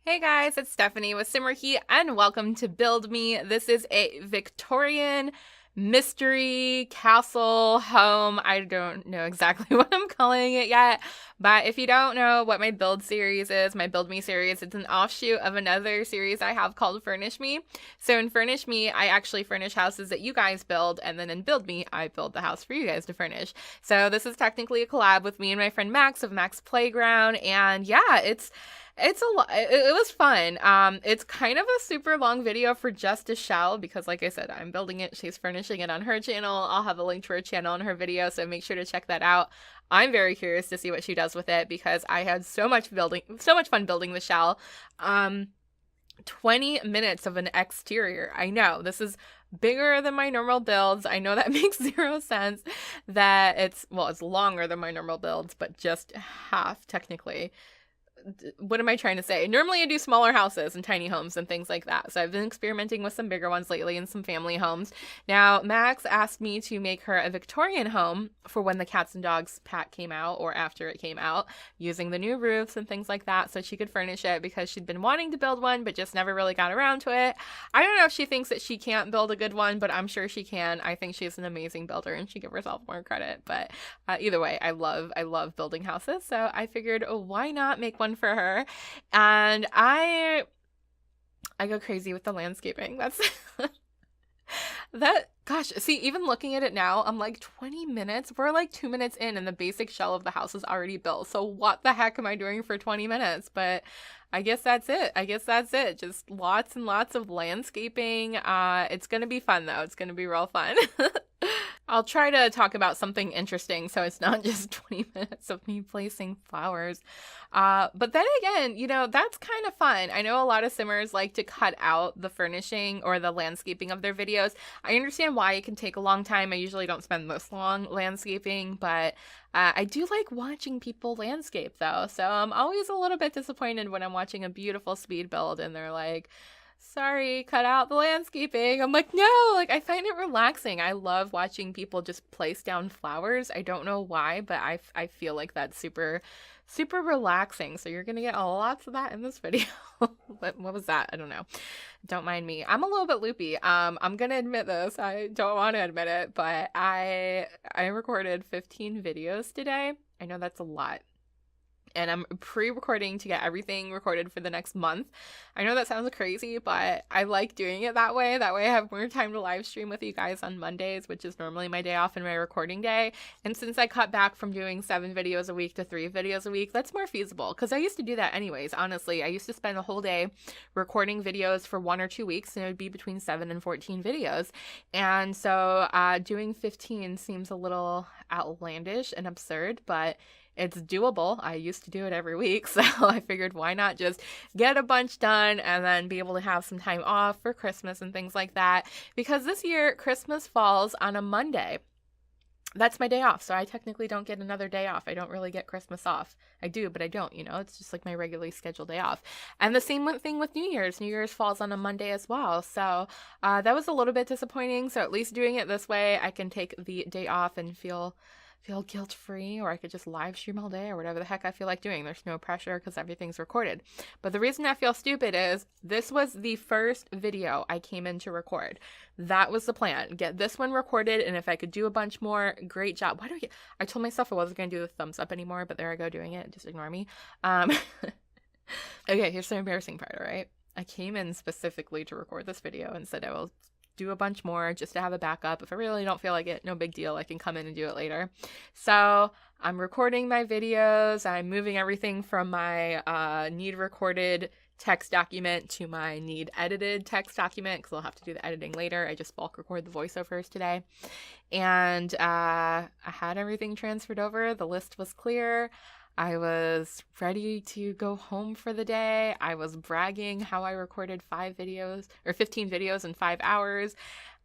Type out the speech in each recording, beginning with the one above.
Hey guys, it's Stephanie with Simarchy and welcome to Build Me. This is a Victorian mystery castle home. I don't know exactly what I'm calling it yet, but if you don't know what my build series is, my Build Me series, it's an offshoot of another series I have called Furnish Me. So in Furnish Me, I actually furnish houses that you guys build, and then in Build Me, I build the house for you guys to furnish. So this is technically a collab with me and my friend Max of Max Playground, and yeah, it's a lot. It was fun. It's kind of a super long video for just a shell because, like I said, I'm building it. She's furnishing it on her channel. I'll have a link to her channel in her video, so make sure to check that out. I'm very curious to see what she does with it because I had so much fun building the shell. 20 minutes of an exterior. I know this is bigger than my normal builds. I know that makes zero sense. That it's longer than my normal builds, but just half technically. What am I trying to say? Normally I do smaller houses and tiny homes and things like that. So I've been experimenting with some bigger ones lately and some family homes. Now, Max asked me to make her a Victorian home for when the Cats and Dogs pack came out or after it came out, using the new roofs and things like that so she could furnish it because she'd been wanting to build one but just never really got around to it. I don't know if she thinks that she can't build a good one, but I'm sure she can. I think she's an amazing builder and she give herself more credit. But either way, I love building houses. So I figured, oh, why not make one for her? And I go crazy with the landscaping. That's that, gosh, see, even looking at it now, I'm like 20 minutes. We're like 2 minutes in and the basic shell of the house is already built. So what the heck am I doing for 20 minutes? But I guess that's it. Just lots and lots of landscaping. It's gonna be fun though. It's gonna be real fun. I'll try to talk about something interesting so it's not just 20 minutes of me placing flowers. But then again, that's kind of fun. I know a lot of simmers like to cut out the furnishing or the landscaping of their videos. I understand why it can take a long time. I usually don't spend this long landscaping, but I do like watching people landscape though. So I'm always a little bit disappointed when I'm watching a beautiful speed build and they're like, sorry, cut out the landscaping. I'm like, no, like I find it relaxing. I love watching people just place down flowers. I don't know why, but I feel like that's super relaxing. So you're gonna get lots of that in this video. What was that? I don't know. Don't mind me. I'm a little bit loopy. I'm gonna admit this. I don't want to admit it, but I recorded 15 videos today. I know that's a lot. And I'm pre-recording to get everything recorded for the next month. I know that sounds crazy, but I like doing it that way. That way I have more time to live stream with you guys on Mondays, which is normally my day off and my recording day. And since I cut back from doing 7 videos a week to 3 videos a week, that's more feasible. Because I used to do that anyways, honestly. I used to spend a whole day recording videos for 1 or 2 weeks, and it would be between 7 and 14 videos. And so doing 15 seems a little outlandish and absurd, but it's doable. I used to do it every week, so I figured why not just get a bunch done and then be able to have some time off for Christmas and things like that. Because this year, Christmas falls on a Monday. That's my day off, so I technically don't get another day off. I don't really get Christmas off. I do, but I don't, It's just like my regularly scheduled day off. And the same thing with New Year's. New Year's falls on a Monday as well. So that was a little bit disappointing. So at least doing it this way, I can take the day off and feel guilt-free, or I could just live stream all day or whatever the heck I feel like doing. There's no pressure because everything's recorded. But the reason I feel stupid is this was the first video I came in to record. That was the plan. Get this one recorded, and if I could do a bunch more, great job. I told myself I wasn't going to do the thumbs up anymore, but there I go doing it. Just ignore me. Okay, here's the embarrassing part, all right? I came in specifically to record this video and said I will do a bunch more just to have a backup. If I really don't feel like it, no big deal. I can come in and do it later. So I'm recording my videos. I'm moving everything from my need recorded text document to my need edited text document because I'll have to do the editing later. I just bulk record the voiceovers today. And I had everything transferred over. The list was clear. I was ready to go home for the day. I was bragging how I recorded 15 videos in 5 hours.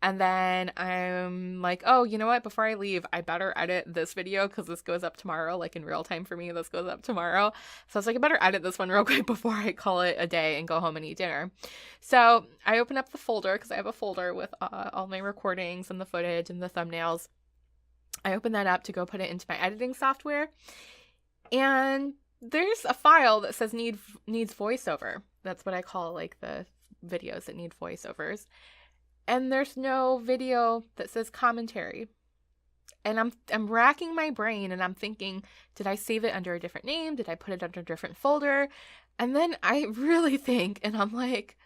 And then I'm like, oh, you know what? Before I leave, I better edit this video because this goes up tomorrow, like in real time for me. This goes up tomorrow. So I was like, I better edit this one real quick before I call it a day and go home and eat dinner. So I open up the folder because I have a folder with all my recordings and the footage and the thumbnails. I open that up to go put it into my editing software. And there's a file that says needs voiceover. That's what I call like the videos that need voiceovers. And there's no video that says commentary. And I'm racking my brain and I'm thinking, did I save it under a different name? Did I put it under a different folder? And then I really think, and I'm like,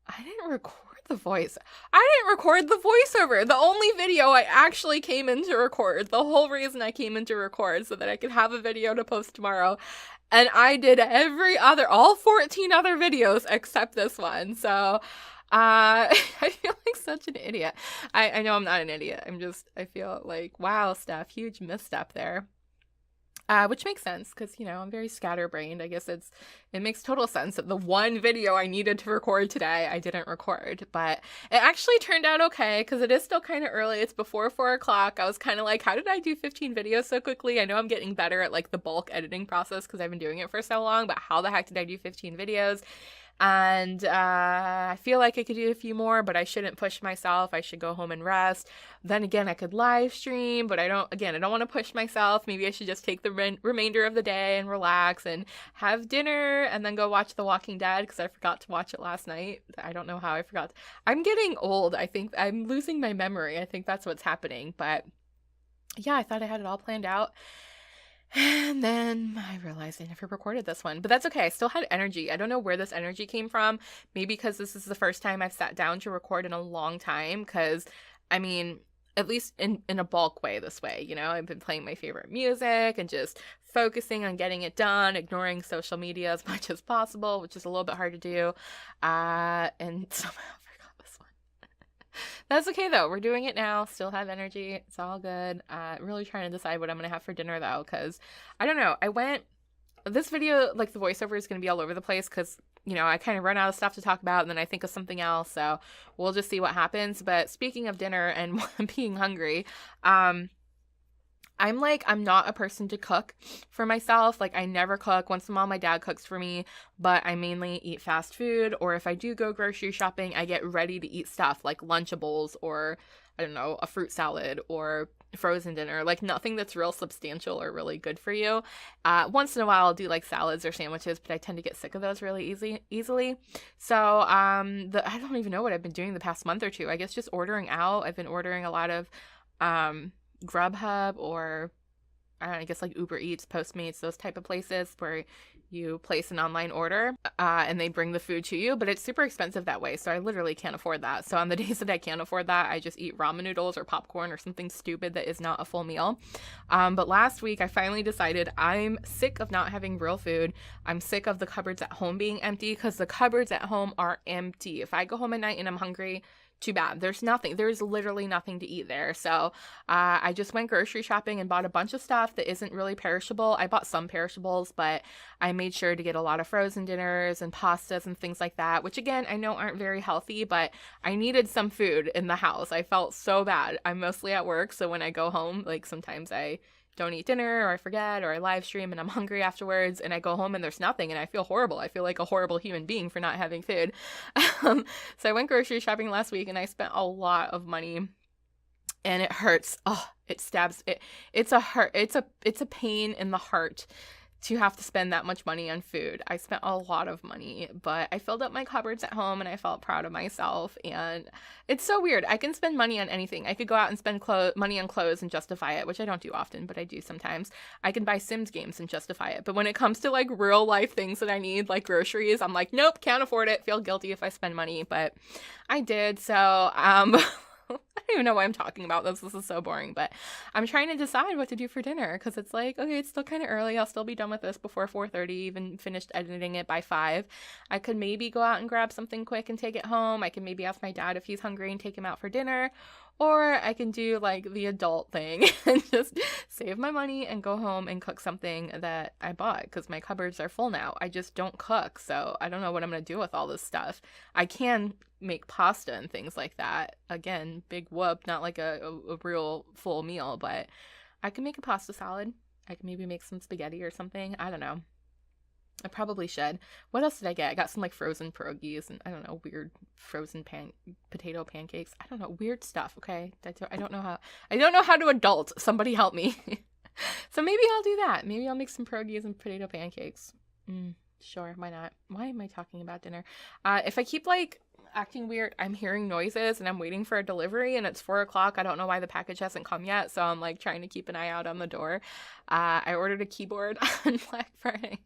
I didn't record the voice. I didn't record the voiceover. The only video I actually came in to record. The whole reason I came in to record so that I could have a video to post tomorrow. And I did all 14 other videos except this one. So I feel like such an idiot. I know I'm not an idiot. I feel like, wow, Steph, huge misstep there. Which makes sense because, I'm very scatterbrained. I guess it makes total sense that the one video I needed to record today, I didn't record. But it actually turned out okay because it is still kind of early. It's before 4 o'clock. I was kind of like, how did I do 15 videos so quickly? I know I'm getting better at like the bulk editing process because I've been doing it for so long, but how the heck did I do 15 videos? And I feel like I could do a few more, but I shouldn't push myself. I should go home and rest. Then again, I could live stream, but I don't want to push myself. Maybe I should just take the remainder of the day and relax and have dinner and then go watch The Walking Dead because I forgot to watch it last night. I don't know how I forgot. I'm getting old. I think I'm losing my memory. I think that's what's happening. But yeah, I thought I had it all planned out. And then I realized I never recorded this one, but that's okay. I still had energy. I don't know where this energy came from. Maybe because this is the first time I've sat down to record in a long time. Because, at least in a bulk way this way, I've been playing my favorite music and just focusing on getting it done, ignoring social media as much as possible, which is a little bit hard to do. And somehow that's okay though. We're doing it now. Still have energy. It's all good. Really trying to decide what I'm going to have for dinner though, because I don't know. This video, like the voiceover is going to be all over the place because, I kind of run out of stuff to talk about and then I think of something else. So we'll just see what happens. But speaking of dinner and being hungry, I'm not a person to cook for myself. Like, I never cook. Once in a while, my dad cooks for me, but I mainly eat fast food. Or if I do go grocery shopping, I get ready to eat stuff like Lunchables or, I don't know, a fruit salad or frozen dinner. Like, nothing that's real substantial or really good for you. Once in a while, I'll do like salads or sandwiches, but I tend to get sick of those really easily. So, I don't even know what I've been doing the past month or two. I guess just ordering out. I've been ordering a lot of, Grubhub or I guess like Uber Eats, Postmates, those type of places where you place an online order and they bring the food to you, but it's super expensive that way. So I literally can't afford that. So on the days that I can't afford that, I just eat ramen noodles or popcorn or something stupid that is not a full meal. But last week I finally decided I'm sick of not having real food. I'm sick of the cupboards at home being empty because the cupboards at home are empty. If I go home at night and I'm hungry, too bad. There's literally nothing to eat there. So I just went grocery shopping and bought a bunch of stuff that isn't really perishable. I bought some perishables, but I made sure to get a lot of frozen dinners and pastas and things like that, which again, I know aren't very healthy, but I needed some food in the house. I felt so bad. I'm mostly at work, so when I go home, like sometimes I don't eat dinner or I forget or I live stream and I'm hungry afterwards and I go home and there's nothing and I feel horrible. I feel like a horrible human being for not having food. So I went grocery shopping last week and I spent a lot of money and it hurts. Oh, it stabs. It's a pain in the heart to have to spend that much money on food. I spent a lot of money, but I filled up my cupboards at home and I felt proud of myself. And it's so weird. I can spend money on anything. I could go out and spend money on clothes and justify it, which I don't do often, but I do sometimes. I can buy Sims games and justify it. But when it comes to like real life things that I need, like groceries, I'm like, nope, can't afford it. Feel guilty if I spend money, but I did. So, I don't even know why I'm talking about this. This is so boring, but I'm trying to decide what to do for dinner because it's like, okay, it's still kind of early. I'll still be done with this before 4:30, even finished editing it by 5. I could maybe go out and grab something quick and take it home. I can maybe ask my dad if he's hungry and take him out for dinner, or I can do like the adult thing and just save my money and go home and cook something that I bought because my cupboards are full now. I just don't cook, so I don't know what I'm going to do with all this stuff. I can make pasta and things like that. Again, big whoop, not like a real full meal, but I can make a pasta salad. I can maybe make some spaghetti or something. I don't know. I probably should. What else did I get? I got some like frozen pierogies and I don't know, weird frozen potato pancakes. I don't know, weird stuff. Okay, I don't know how to adult. Somebody help me. So maybe I'll do that. Maybe I'll make some pierogies and potato pancakes. Sure, why not? Why am I talking about dinner? If I keep like acting weird, I'm hearing noises and I'm waiting for a delivery and it's 4 o'clock. I don't know why the package hasn't come yet, so I'm like trying to keep an eye out on the door. I ordered a keyboard on Black Friday.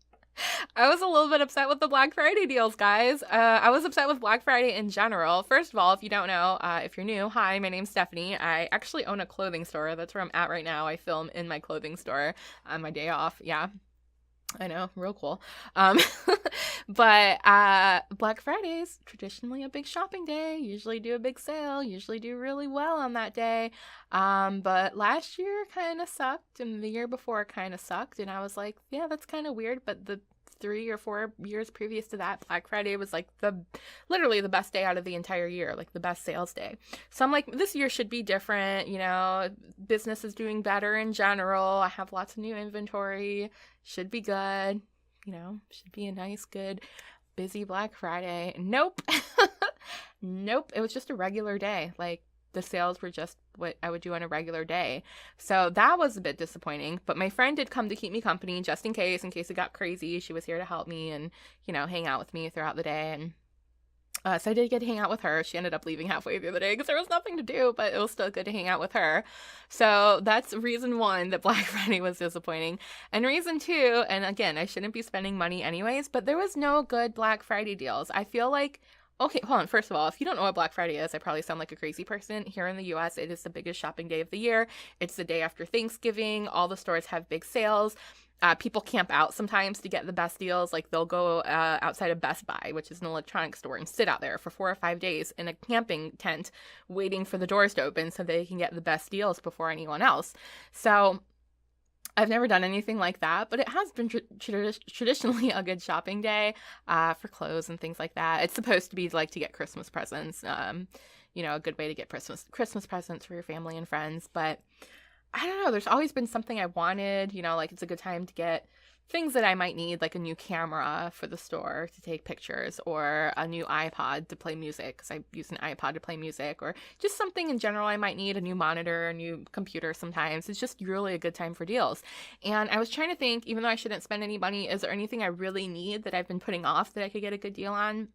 I was a little bit upset with the Black Friday deals, guys. I was upset with Black Friday in general. First of all, if you don't know, if you're new, hi, my name's Stephanie. I actually own a clothing store. That's where I'm at right now. I film in my clothing store on my day off. Yeah. I know, real cool. But Black Friday is traditionally a big shopping day. Usually do a big sale. Usually do really well on that day. But last year kind of sucked, and the year before kind of sucked. And I was like, yeah, that's kind of weird. But the 3 or 4 years previous to that, Black Friday was like literally the best day out of the entire year, like the best sales day. So I'm like, this year should be different. You know, business is doing better in general. I have lots of new inventory. Should be good. You know, should be a nice, good, busy Black Friday. Nope. Nope. It was just a regular day. Like, the sales were just what I would do on a regular day. So that was a bit disappointing. But my friend did come to keep me company just in case it got crazy. She was here to help me and, you know, hang out with me throughout the day. And so I did get to hang out with her. She ended up leaving halfway through the day because there was nothing to do, but it was still good to hang out with her. So that's reason one that Black Friday was disappointing. And reason two, and again, I shouldn't be spending money anyways, but there was no good Black Friday deals. I feel like, okay, hold on. First of all, if you don't know what Black Friday is, I probably sound like a crazy person. Here in the US, it is the biggest shopping day of the year. It's the day after Thanksgiving. All the stores have big sales. People camp out sometimes to get the best deals. Like, they'll go outside of Best Buy, which is an electronics store, and sit out there for 4 or 5 days in a camping tent waiting for the doors to open so they can get the best deals before anyone else. So I've never done anything like that, but it has been traditionally a good shopping day for clothes and things like that. It's supposed to be like to get Christmas presents, you know, a good way to get Christmas presents for your family and friends. But I don't know, there's always been something I wanted, you know, like it's a good time to get things that I might need, like a new camera for the store to take pictures, or a new iPod to play music, because I use an iPod to play music, or just something in general I might need, a new monitor, a new computer sometimes. It's just really a good time for deals. And I was trying to think, even though I shouldn't spend any money, is there anything I really need that I've been putting off that I could get a good deal on?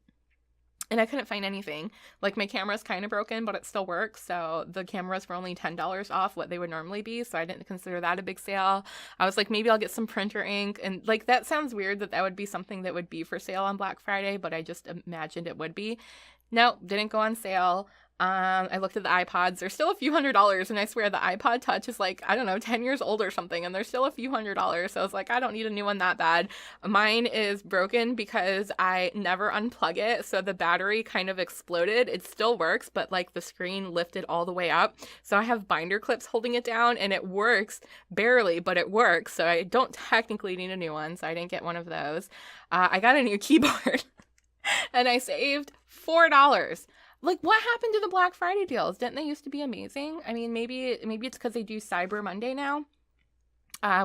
And I couldn't find anything. Like, my camera's kind of broken, but it still works. So the cameras were only $10 off what they would normally be. So I didn't consider that a big sale. I was like, maybe I'll get some printer ink. And like, that sounds weird that would be something that would be for sale on Black Friday, but I just imagined it would be. No, didn't go on sale. I looked at the iPods. They're still a few $100s, and I swear the iPod Touch is like, I don't know, 10 years old or something, and they're still a few $100s. So I was like, I don't need a new one that bad. Mine is broken because I never unplug it, so the battery kind of exploded. It still works, but like the screen lifted all the way up. So I have binder clips holding it down, and it works barely, but it works. So I don't technically need a new one, so I didn't get one of those. I got a new keyboard, and I saved $4. Like, what happened to the Black Friday deals? Didn't they used to be amazing? I mean, maybe it's because they do Cyber Monday now,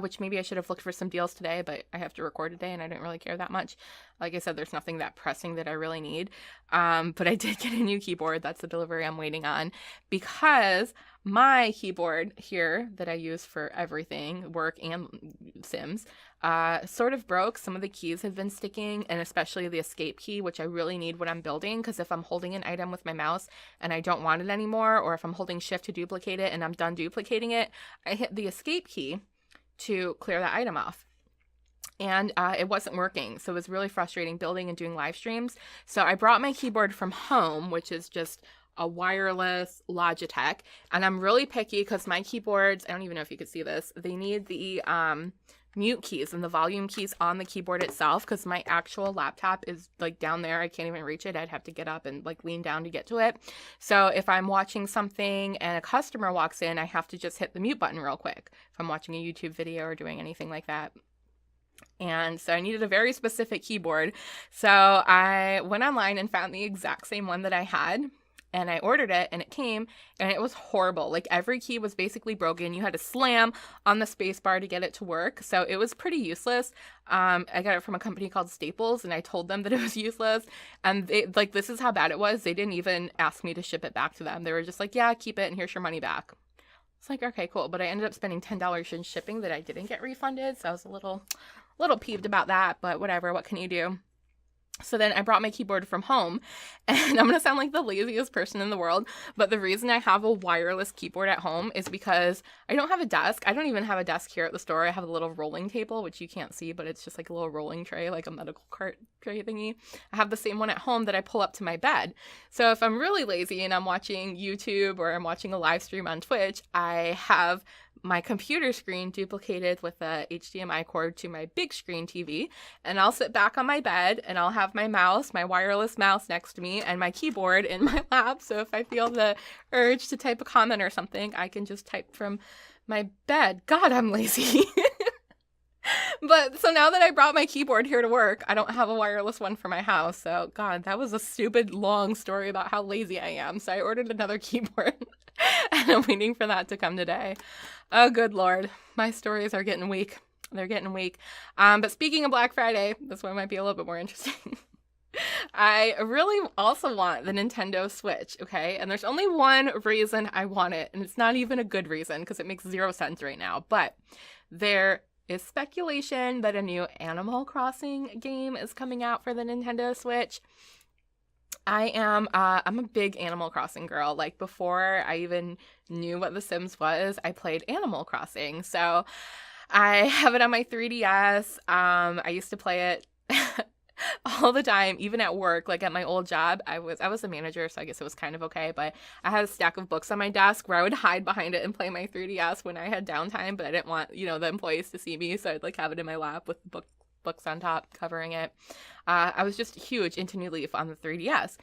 which maybe I should have looked for some deals today, but I have to record today and I didn't really care that much. Like I said, there's nothing that pressing that I really need. But I did get a new keyboard. That's the delivery I'm waiting on, because my keyboard here that I use for everything, work and Sims, sort of broke. Some of the keys have been sticking, and especially the escape key, which I really need when I'm building, because if I'm holding an item with my mouse and I don't want it anymore, or if I'm holding shift to duplicate it and I'm done duplicating it, I hit the escape key to clear that item off. And it wasn't working. So it was really frustrating building and doing live streams. So I brought my keyboard from home, which is just a wireless Logitech. And I'm really picky because my keyboards, I don't even know if you could see this, they need the mute keys and the volume keys on the keyboard itself, because my actual laptop is like down there. I can't even reach it. I'd have to get up and like lean down to get to it. So if I'm watching something and a customer walks in, I have to just hit the mute button real quick if I'm watching a YouTube video or doing anything like that. And so I needed a very specific keyboard. So I went online and found the exact same one that I had. And I ordered it, and it came, and it was horrible. Like, every key was basically broken. You had to slam on the space bar to get it to work. So it was pretty useless. I got it from a company called Staples, and I told them that it was useless. And they, like, this is how bad it was. They didn't even ask me to ship it back to them. They were just like, yeah, keep it, and here's your money back. It's like, okay, cool. But I ended up spending $10 in shipping that I didn't get refunded. So I was a little peeved about that, but whatever. What can you do? So then I brought my keyboard from home, and I'm going to sound like the laziest person in the world, but the reason I have a wireless keyboard at home is because I don't have a desk. I don't even have a desk here at the store. I have a little rolling table, which you can't see, but it's just like a little rolling tray, like a medical cart tray thingy. I have the same one at home that I pull up to my bed. So if I'm really lazy and I'm watching YouTube or I'm watching a live stream on Twitch, I have my computer screen duplicated with a HDMI cord to my big screen TV, and I'll sit back on my bed and I'll have my mouse, my wireless mouse next to me, and my keyboard in my lap. So if I feel the urge to type a comment or something, I can just type from my bed. God, I'm lazy. But so now that I brought my keyboard here to work, I don't have a wireless one for my house. So God, that was a stupid long story about how lazy I am. So I ordered another keyboard and I'm waiting for that to come today. Oh, good Lord. My stories are getting weak. They're getting weak. But speaking of Black Friday, this one might be a little bit more interesting. I really also want the Nintendo Switch, okay? And there's only one reason I want it, and it's not even a good reason because it makes 0 sense right now. But there is speculation that a new Animal Crossing game is coming out for the Nintendo Switch. I'm a big Animal Crossing girl. Like before I even knew what The Sims was, I played Animal Crossing. So I have it on my 3DS. I used to play it all the time, even at work. Like at my old job, I was a manager, so I guess it was kind of okay, but I had a stack of books on my desk where I would hide behind it and play my 3DS when I had downtime, but I didn't want, the employees to see me, so I'd like have it in my lap with the books on top covering it. I was just huge into New Leaf on the 3DS.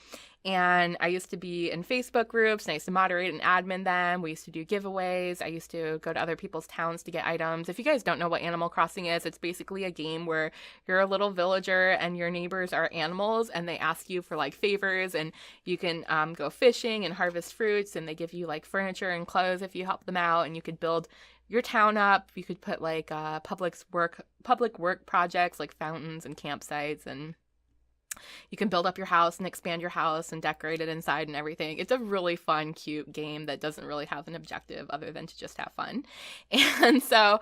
And I used to be in Facebook groups, and I used to moderate and admin them. We used to do giveaways. I used to go to other people's towns to get items. If you guys don't know what Animal Crossing is, it's basically a game where you're a little villager and your neighbors are animals, and they ask you for like favors, and you can go fishing and harvest fruits, and they give you like furniture and clothes if you help them out, and you could build your town up. You could put like public work projects like fountains and campsites, and you can build up your house and expand your house and decorate it inside and everything. It's a really fun, cute game that doesn't really have an objective other than to just have fun. And so,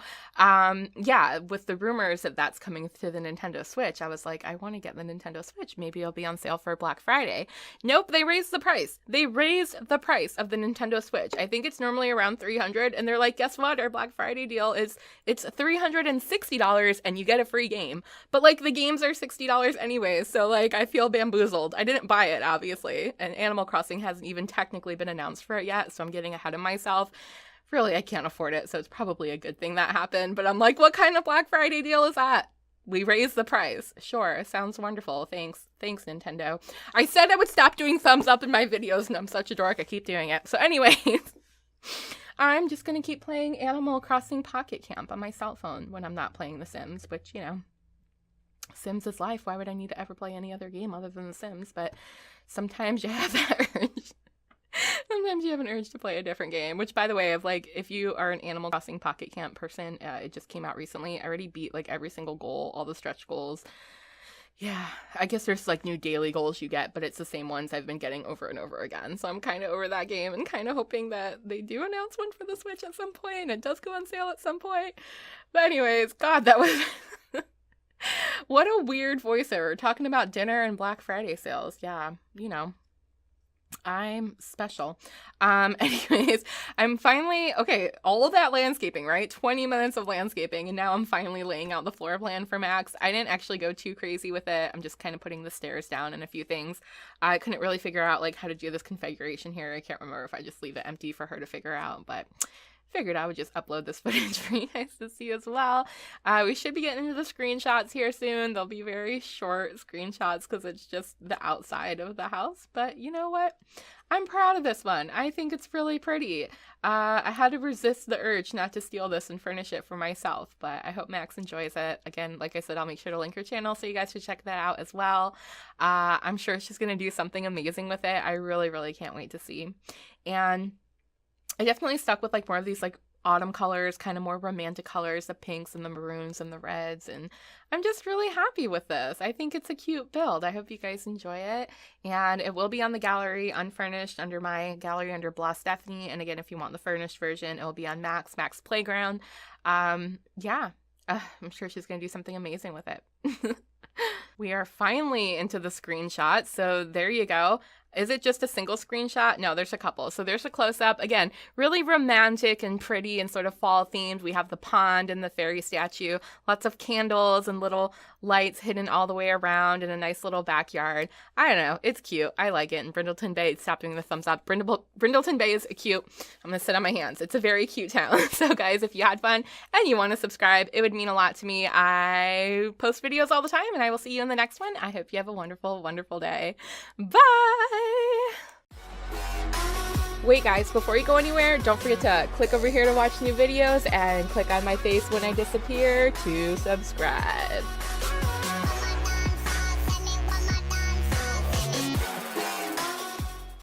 with the rumors that that's coming to the Nintendo Switch, I was like, I want to get the Nintendo Switch. Maybe it'll be on sale for Black Friday. Nope, they raised the price. They raised the price of the Nintendo Switch. I think it's normally around $300, and they're like, guess what? Our Black Friday deal it's $360 and you get a free game. But like the games are $60 anyways, so like I feel bamboozled. I didn't buy it, obviously, and Animal Crossing hasn't even technically been announced for it yet, so I'm getting ahead of myself. Really, I can't afford it, so it's probably a good thing that happened, but I'm like, what kind of Black Friday deal is that? We raised the price. Sure, sounds wonderful. Thanks, Nintendo. I said I would stop doing thumbs up in my videos, and I'm such a dork, I keep doing it. So anyways, I'm just gonna keep playing Animal Crossing Pocket Camp on my cell phone when I'm not playing The Sims, which, Sims is life. Why would I need to ever play any other game other than The Sims? But sometimes you have that urge. Sometimes you have an urge to play a different game, which, by the way, if you are an Animal Crossing Pocket Camp person, it just came out recently. I already beat like every single goal, all the stretch goals. Yeah, I guess there's like new daily goals you get, but it's the same ones I've been getting over and over again. So I'm kind of over that game and kind of hoping that they do announce one for the Switch at some point and it does go on sale at some point. But anyways, God, that was... What a weird voiceover, talking about dinner and Black Friday sales. Yeah, I'm special. Anyways, I'm finally, okay, all of that landscaping, right? 20 minutes of landscaping, and now I'm finally laying out the floor plan for Max. I didn't actually go too crazy with it. I'm just kind of putting the stairs down and a few things. I couldn't really figure out like how to do this configuration here. I can't remember if I just leave it empty for her to figure out, but figured I would just upload this footage for you guys to see as well. We should be getting into the screenshots here soon. They'll be very short screenshots because it's just the outside of the house. But you know what? I'm proud of this one. I think it's really pretty. I had to resist the urge not to steal this and furnish it for myself, but I hope Max enjoys it. Again, like I said, I'll make sure to link her channel so you guys should check that out as well. I'm sure she's going to do something amazing with it. I really, really can't wait to see. And I definitely stuck with like more of these like autumn colors, kind of more romantic colors, the pinks and the maroons and the reds, and I'm just really happy with this. I think it's a cute build. I hope you guys enjoy it, and it will be on the gallery unfurnished under my gallery under Blah Stephanie, and again, if you want the furnished version, it will be on Max Playground. Yeah, I'm sure she's gonna do something amazing with it. We are finally into the screenshot, so there you go. Is it just a single screenshot? No, there's a couple. So there's a close-up. Again, really romantic and pretty and sort of fall themed. We have the pond and the fairy statue. Lots of candles and little lights hidden all the way around in a nice little backyard. I don't know. It's cute. I like it. And Brindleton Bay, stop doing the thumbs up. Brindleton Bay is cute. I'm going to sit on my hands. It's a very cute town. So guys, if you had fun and you want to subscribe, it would mean a lot to me. I post videos all the time, and I will see you in the next one. I hope you have a wonderful, wonderful day. Bye! Wait guys, before you go anywhere, don't forget to click over here to watch new videos and click on my face when I disappear to subscribe.